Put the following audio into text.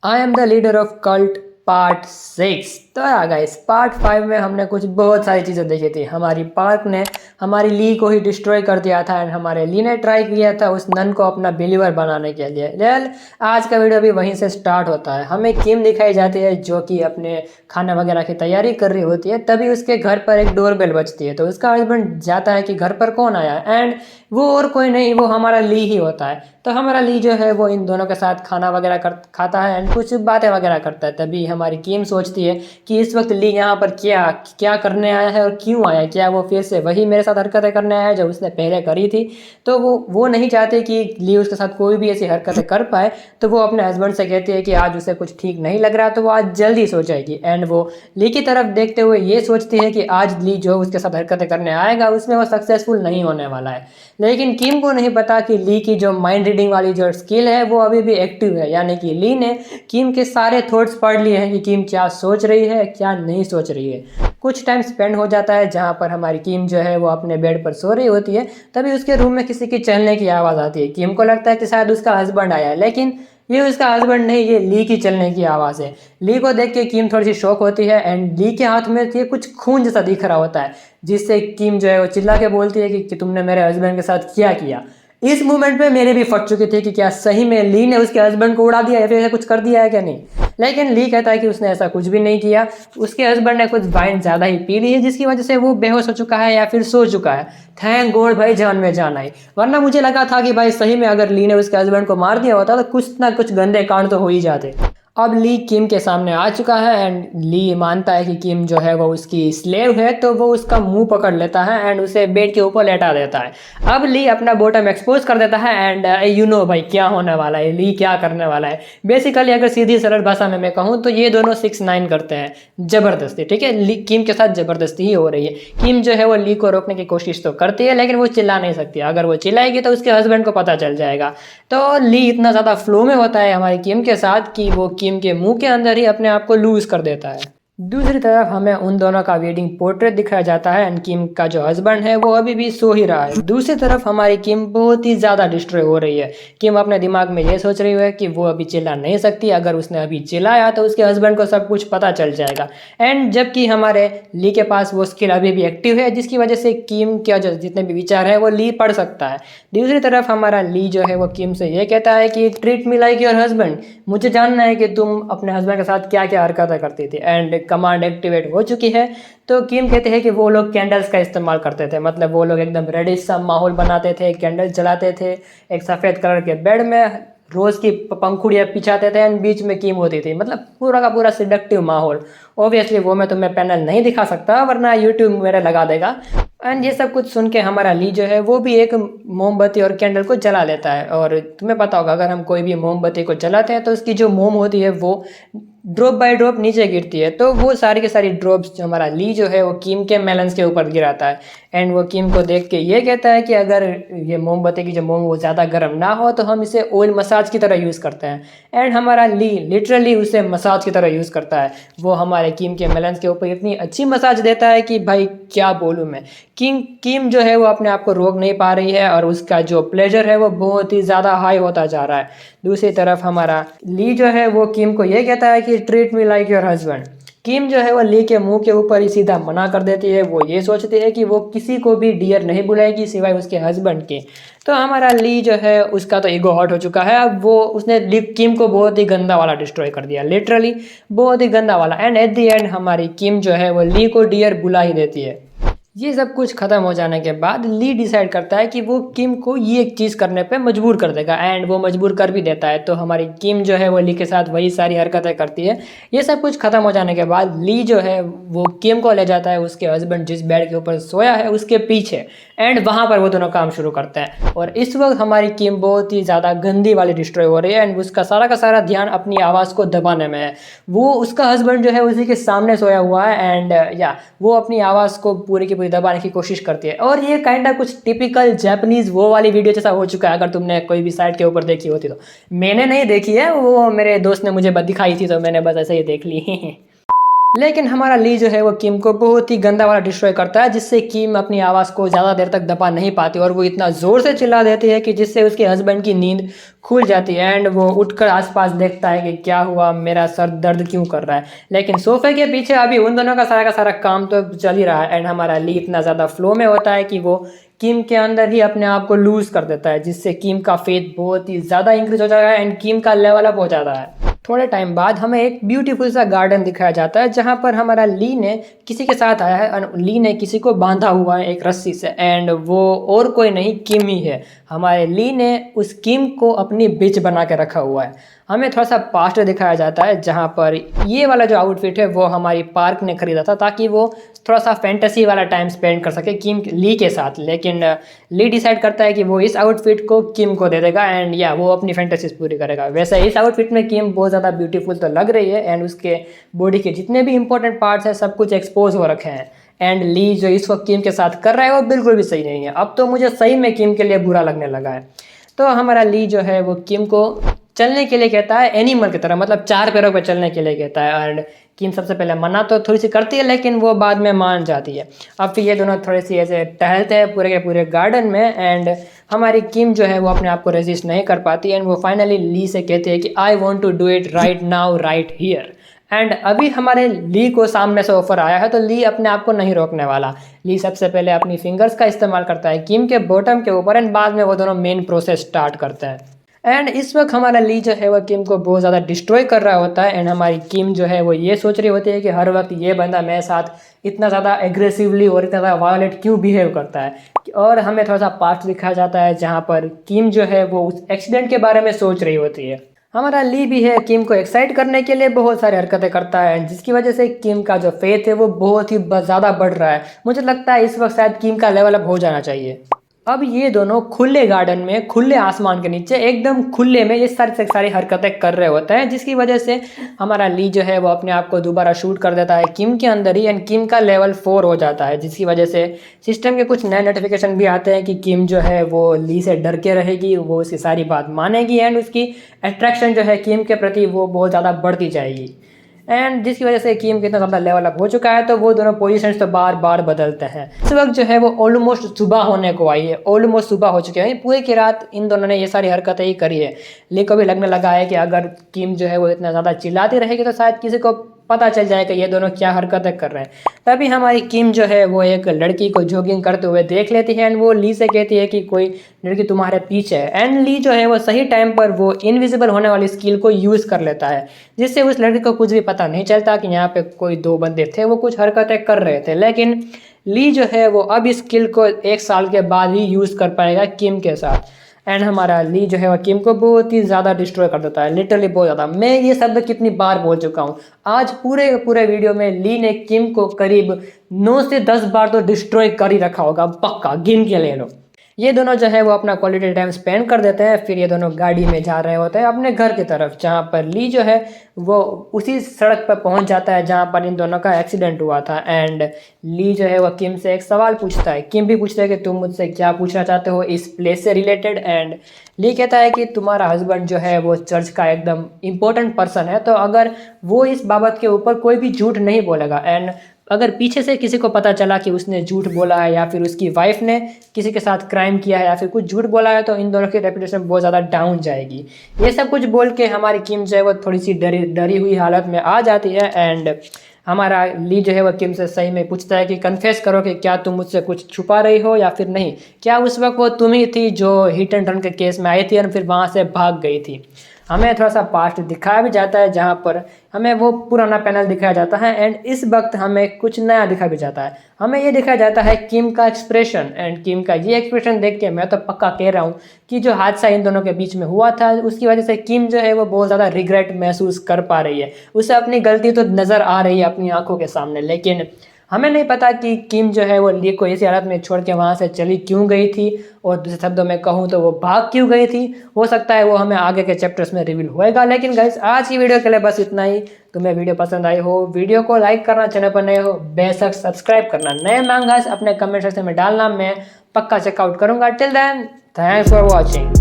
I am the leader of cult part 6। तो guys part 5 में हमने कुछ बहुत सारी चीज़ें देखी थी। हमारी पार्क ने हमारी ली को ही डिस्ट्रॉय कर दिया था एंड हमारे ली ने ट्राई किया था उस नन को अपना बिलीवर बनाने के लिए। वेल आज का वीडियो भी वहीं से स्टार्ट होता है। हमें किम दिखाई जाती है जो कि अपने खाना वगैरह की तैयारी कर रही होती है। तभी उसके घर पर एक डोरबेल बजती है तो उसका हस्बैंड जाता है कि घर पर कौन आया एंड वो और कोई नहीं, वो हमारा ली ही होता है। तो हमारा ली जो है वो इन दोनों के साथ खाना वगैरह खाता है एंड कुछ बातें वगैरह करता है। तभी हमारी किम सोचती है कि इस वक्त ली यहाँ पर क्या क्या करने आया है और क्यों आया है। क्या वो फिर से वही मेरे साथ हरकतें करने आया है जो उसने पहले करी थी। तो वो नहीं चाहती कि ली उसके साथ कोई भी ऐसी हरकतें कर पाए। तो वो अपने हस्बैंड से कहती है कि आज उसे कुछ ठीक नहीं लग रहा तो वो आज जल्दी सो जाएगी एंड वो ली की तरफ देखते हुए ये सोचती है कि आज ली जो उसके साथ हरकतें करने आएगा उसमें वो सक्सेसफुल नहीं होने वाला है। लेकिन किम को नहीं पता कि ली की जो माइंड रीडिंग वाली जो स्किल है वो अभी भी एक्टिव है, यानी कि ली ने किम के सारे थॉट्स पढ़ लिए हैं कि किम क्या सोच रही है क्या नहीं सोच रही है। कुछ टाइम स्पेंड हो जाता है जहाँ पर हमारी किम जो है वो अपने बेड पर सो रही होती है। तभी उसके रूम में किसी की चलने की आवाज़ आती है। किम को लगता है कि शायद उसका हस्बैंड आया है, लेकिन ये उसका हस्बैंड नहीं, ये ली की चलने की आवाज़ है। ली को देख के किम थोड़ी सी शॉक होती है एंड ली के हाथ में ये कुछ खून जैसा दिख रहा होता है, जिससे किम जो है वो चिल्ला के बोलती है कि तुमने मेरे हस्बैंड के साथ क्या किया। इस मोमेंट पे मेरे भी फट चुकी थी कि क्या सही में ली ने उसके हस्बैंड को उड़ा दिया या फिर ऐसा कुछ कर दिया है क्या नहीं। लेकिन ली कहता है कि उसने ऐसा कुछ भी नहीं किया। उसके हस्बैंड ने कुछ वाइन ज़्यादा ही पी ली है जिसकी वजह से वो बेहोश हो चुका है या फिर सो चुका है। थैंक गॉड भाई जान में जान आई, वरना मुझे लगा था कि भाई सही में अगर ली ने उसके हस्बैंड को मार दिया होता तो कुछ ना कुछ गंदे कांड तो हो ही जाते। अब ली किम के सामने आ चुका है एंड ली मानता है कि किम जो है वो उसकी स्लेव है। तो वो उसका मुंह पकड़ लेता है एंड उसे बेड के ऊपर लेटा देता है। अब ली अपना बॉटम एक्सपोज कर देता है एंड यू नो भाई क्या होने वाला है, ली क्या करने वाला है। बेसिकली अगर सीधी सरल भाषा में मैं कहूँ तो ये दोनों 6ix9ine करते हैं जबरदस्ती। ठीक है, ली किम के साथ जबरदस्ती ही हो रही है। किम जो है वो ली को रोकने की कोशिश तो करती है लेकिन वो चिल्ला नहीं सकती। अगर वो चिल्लाएगी तो उसके हस्बैंड को पता चल जाएगा। तो ली इतना ज़्यादा फ्लो में होता है हमारी किम के साथ कि वो किम के मुंह के अंदर ही अपने आप को लूज कर देता है। दूसरी तरफ हमें उन दोनों का वेडिंग पोर्ट्रेट दिखाया जाता है एंड किम का जो हस्बैंड है वो अभी भी सो ही रहा है। दूसरी तरफ हमारी किम बहुत ही ज़्यादा डिस्ट्रॉय हो रही है। किम अपने दिमाग में ये सोच रही है कि वो अभी चिल्ला नहीं सकती, अगर उसने अभी चिल्लाया तो उसके हस्बैंड को सब कुछ पता चल जाएगा। एंड जबकि हमारे ली के पास वो स्किल अभी भी एक्टिव है जिसकी वजह से किम के जो जितने भी विचार है वो ली पढ़ सकता है। दूसरी तरफ हमारा ली जो है वो किम से ये कहता है कि treat me like your husband, मुझे जानना है कि तुम अपने हस्बैंड के साथ क्या क्या हरकतें करती थी। एंड कमांड एक्टिवेट हो चुकी है। तो किम कहते हैं कि वो लोग कैंडल्स का इस्तेमाल करते थे, मतलब वो लोग एकदम रेडिश सा माहौल बनाते थे, कैंडल्स जलाते थे, एक सफ़ेद कलर के बेड में रोज़ की पंखुड़ियाँ पिछाते थे एंड बीच में किम होती थी, मतलब पूरा का पूरा सिडक्टिव माहौल। ऑब्वियसली वो मैं तुम्हें पैनल नहीं दिखा सकता वरना यूट्यूब मेरे लगा देगा। एंड ये सब कुछ सुन के हमारा ली जो है वो भी एक मोमबत्ती और कैंडल को जला लेता है। और तुम्हें पता होगा अगर हम कोई भी मोमबत्ती को जलाते हैं तो उसकी जो मोम होती है वो ड्रॉप बाय ड्रॉप नीचे गिरती है। तो वो सारी की सारी ड्रॉप्स जो हमारा ली जो है वो किम के मेलन्स के ऊपर गिराता है एंड वो किम को देख के ये कहता है कि अगर ये मोमबत्ती की जो मोम वो ज़्यादा गर्म ना हो तो हम इसे ऑयल मसाज की तरह यूज़ करते हैं। एंड हमारा ली लिटरली उसे मसाज की तरह यूज़ करता है। वो हमारे किम के मेलन्स के ऊपर इतनी अच्छी मसाज देता है कि भाई क्या बोलूँ मैं। किम जो है वो अपने आप को रोक नहीं पा रही है और उसका जो प्लेजर है वो बहुत ही ज़्यादा हाई होता जा रहा है। दूसरी तरफ हमारा ली जो है वो किम को ये कहता है कि treat me like your husband. Kim जो है वो ली के मुंह के ऊपर ही सीधा मना कर देती है। वो ये सोचती है कि वो किसी को भी डियर नहीं बुलाएगी सिवाय उसके हस्बैंड के। तो हमारा ली जो है उसका तो ईगो हर्ट हो चुका है। अब वो उसने किम को बहुत ही गंदा वाला डिस्ट्रॉय कर दिया, लिटरली बहुत ही गंदा वाला। एंड एट द एंड हमारी किम जो है वो ली को डियर बुला ही देती है। ये सब कुछ ख़त्म हो जाने के बाद ली डिसाइड करता है कि वो किम को ये एक चीज़ करने पे मजबूर कर देगा एंड वो मजबूर कर भी देता है। तो हमारी किम जो है वो ली के साथ वही सारी हरकतें करती है। ये सब कुछ ख़त्म हो जाने के बाद ली जो है वो किम को ले जाता है उसके हस्बैंड जिस बेड के ऊपर सोया है उसके पीछे एंड वहाँ पर वो दोनों काम शुरू करते हैं। और इस वक्त हमारी किम बहुत ही ज़्यादा गंदी वाली डिस्ट्रॉय हो रही है एंड उसका सारा का सारा ध्यान अपनी आवाज़ को दबाने में है। वो उसका हस्बैंड जो है उसी के सामने सोया हुआ है एंड वो अपनी आवाज़ को पूरी की पूरी दबाने की कोशिश करती है। और ये काइंडा कुछ टिपिकल जापानीज़ वो वाली वीडियो जैसा हो चुका है। अगर तुमने कोई भी साइट के ऊपर देखी होती तो, मैंने नहीं देखी है, वो मेरे दोस्त ने मुझे दिखाई थी तो मैंने बस ऐसे ही देख ली। लेकिन हमारा ली जो है वो किम को बहुत ही गंदा वाला डिस्ट्रॉय करता है, जिससे किम अपनी आवाज़ को ज़्यादा देर तक दबा नहीं पाती और वो इतना ज़ोर से चिल्ला देती है कि जिससे उसके हस्बैंड की नींद खुल जाती है एंड वो उठकर आसपास देखता है कि क्या हुआ, मेरा सर दर्द क्यों कर रहा है। लेकिन सोफे के पीछे अभी उन दोनों का सारा काम तो चल ही रहा है एंड हमारा ली इतना ज़्यादा फ्लो में होता है कि वो किम के अंदर ही अपने आप को लूज कर देता है, जिससे किम का फेथ बहुत ही ज़्यादा इंक्रीज हो जाता है एंड किम का लेवल अप हो जाता है। थोड़े टाइम बाद हमें एक ब्यूटीफुल सा गार्डन दिखाया जाता है जहाँ पर हमारा ली ने किसी के साथ आया है और ली ने किसी को बांधा हुआ है एक रस्सी से एंड वो और कोई नहीं किम ही है। हमारे ली ने उस किम को अपनी बिच बना के रखा हुआ है। हमें थोड़ा सा पास्ट दिखाया जाता है जहाँ पर ये वाला जो आउटफिट है वो हमारी पार्क ने खरीदा था ताकि वो थोड़ा सा फैंटेसी वाला टाइम स्पेंड कर सके किम ली के साथ। लेकिन ली डिसाइड करता है कि वो इस आउटफिट को किम को दे देगा एंड या वो अपनी फैंटेसीज पूरी करेगा। वैसे इस आउटफिट में किम बहुत ज़्यादा ब्यूटीफुल तो लग रही है एंड उसके बॉडी के जितने भी इंपॉर्टेंट पार्ट्स हैं सब कुछ एक्सपोज हो रखे हैं एंड ली जो इस वक्त किम के साथ कर रहा है वो बिल्कुल भी सही नहीं है। अब तो मुझे सही में किम के लिए बुरा लगने लगा है। तो हमारा ली जो है वो किम को चलने के लिए कहता है एनिमल की तरह, मतलब 4 पैरों पर चलने के लिए कहता है एंड किम सबसे पहले मना तो थोड़ी सी करती है लेकिन वो बाद में मान जाती है। अब फिर ये दोनों थोड़ी सी ऐसे टहलते हैं पूरे के पूरे गार्डन में एंड हमारी किम जो है वो अपने आप को रेजिस्ट नहीं कर पाती एंड वो फाइनली ली से कहती है कि I want to do it right now right here. And अभी हमारे ली को सामने से ऑफर आया है तो ली अपने आप को नहीं रोकने वाला। ली सबसे पहले अपनी फिंगर्स का इस्तेमाल करता है किम के बॉटम के ऊपर एंड बाद में वो दोनों मेन प्रोसेस स्टार्ट करते हैं। एंड इस वक्त हमारा ली जो है वो किम को बहुत ज़्यादा डिस्ट्रॉय कर रहा होता है एंड हमारी किम जो है वो ये सोच रही होती है कि हर वक्त ये बंदा मेरे साथ इतना ज़्यादा एग्रेसिवली और इतना ज़्यादा वायलेंट क्यों बिहेव करता है। और हमें थोड़ा सा पास्ट दिखाया जाता है जहाँ पर किम जो है वो उस एक्सीडेंट के बारे में सोच रही होती है। हमारा ली भी है किम को एक्साइट करने के लिए बहुत सारी हरकतें करता है जिसकी वजह से किम का जो फेथ है वो बहुत ही ज़्यादा बढ़ रहा है। मुझे लगता है इस वक्त शायद किम का लेवल अप हो जाना चाहिए। अब ये दोनों खुले गार्डन में खुले आसमान के नीचे एकदम खुले में ये सारी से सारी हरकतें कर रहे होते हैं, जिसकी वजह से हमारा ली जो है वो अपने आप को दोबारा शूट कर देता है किम के अंदर ही एंड किम का लेवल 4 हो जाता है, जिसकी वजह से सिस्टम के कुछ नए नोटिफिकेशन भी आते हैं कि किम जो है वो ली से डर के रहेगी, वो उसकी सारी बात मानेगी एंड उसकी अट्रैक्शन जो है किम के प्रति वो बहुत ज़्यादा बढ़ती जाएगी। एंड जिसकी वजह से किम कितना ज़्यादा लेवल अप हो चुका है तो वो दोनों पोजीशंस तो बार बार बदलते हैं। इस वक्त जो है वो ऑलमोस्ट सुबह होने को आई है, ऑलमोस्ट सुबह हो चुकी है। पूरी की रात इन दोनों ने ये सारी हरकतें ही करी है। ली को भी लगने लगा है कि अगर किम जो है वो इतना ज़्यादा चिल्लाती रहेगी तो शायद किसी को पता चल जाएगा ये दोनों क्या हरकतें कर रहे हैं। तभी हमारी किम जो है वो एक लड़की को जॉगिंग करते हुए देख लेती है एंड वो ली से कहती है कि कोई लड़की तुम्हारे पीछे है एंड ली जो है वो सही टाइम पर वो इनविजिबल होने वाली स्किल को यूज़ कर लेता है, जिससे उस लड़की को कुछ भी पता नहीं चलता कि यहाँ पे कोई 2 बंदे थे वो कुछ हरकतें कर रहे थे। लेकिन ली जो है वो अब इस स्किल को 1 साल के बाद ही यूज़ कर पाएगा किम के साथ एंड हमारा ली जो है वो किम को बहुत ही ज़्यादा डिस्ट्रॉय कर देता है, लिटरली बहुत ज़्यादा। मैं ये शब्द कितनी बार बोल चुका हूँ, आज पूरे पूरे वीडियो में ली ने किम को करीब 9 से 10 बार तो डिस्ट्रॉय कर ही रखा होगा, पक्का गिन के ले लो। ये दोनों जो है वो अपना क्वालिटी टाइम स्पेंड कर देते हैं, फिर ये दोनों गाड़ी में जा रहे होते हैं अपने घर की तरफ, जहाँ पर ली जो है वो उसी सड़क पर पहुँच जाता है जहाँ पर इन दोनों का एक्सीडेंट हुआ था एंड ली जो है वो किम से एक सवाल पूछता है। किम भी पूछता है कि तुम मुझसे क्या पूछना चाहते हो इस प्लेस से रिलेटेड एंड ली कहता है कि तुम्हारा हस्बैंड जो है वो चर्च का एकदम इम्पोर्टेंट पर्सन है, तो अगर वो इस बाबत के ऊपर कोई भी झूठ नहीं बोलेगा एंड अगर पीछे से किसी को पता चला कि उसने झूठ बोला है या फिर उसकी वाइफ ने किसी के साथ क्राइम किया है या फिर कुछ झूठ बोला है तो इन दोनों की रेपुटेशन बहुत ज़्यादा डाउन जाएगी। ये सब कुछ बोल के हमारी किम जो है वो थोड़ी सी डरी हुई हालत में आ जाती है एंड हमारा ली जो है वो किम से सही में पूछता है कि कन्फेस करो कि क्या तुम मुझसे कुछ छुपा रही हो या फिर नहीं, क्या उस वक्त वो तुम ही थी जो हिट एंड रन के केस में आई थी और फिर वहाँ से भाग गई थी। हमें थोड़ा सा पास्ट दिखाया भी जाता है जहाँ पर हमें वो पुराना पैनल दिखाया जाता है एंड इस वक्त हमें कुछ नया दिखाया भी जाता है। हमें ये दिखाया जाता है किम का एक्सप्रेशन एंड किम का ये एक्सप्रेशन देख के मैं तो पक्का कह रहा हूँ कि जो हादसा इन दोनों के बीच में हुआ था उसकी वजह से किम जो है वो बहुत ज़्यादा रिग्रेट महसूस कर पा रही है। उसे अपनी गलती तो नज़र आ रही है अपनी आंखों के सामने, लेकिन हमें नहीं पता कि किम जो है वो ली को इसी हालत में छोड़ के वहाँ से चली क्यों गई थी और दूसरे शब्दों में कहूँ तो वो भाग क्यों गई थी। हो सकता है वो हमें आगे के चैप्टर्स में रिवील होएगा। लेकिन गाइस आज की वीडियो के लिए बस इतना ही। तुम्हें वीडियो पसंद आई हो वीडियो को लाइक करना, चैनल पर नए हो बेशक सब्सक्राइब करना, नए मांगास अपने कमेंट सेक्शन में डालना, मैं पक्का चेकआउट करूँगा। Till then thanks for watching.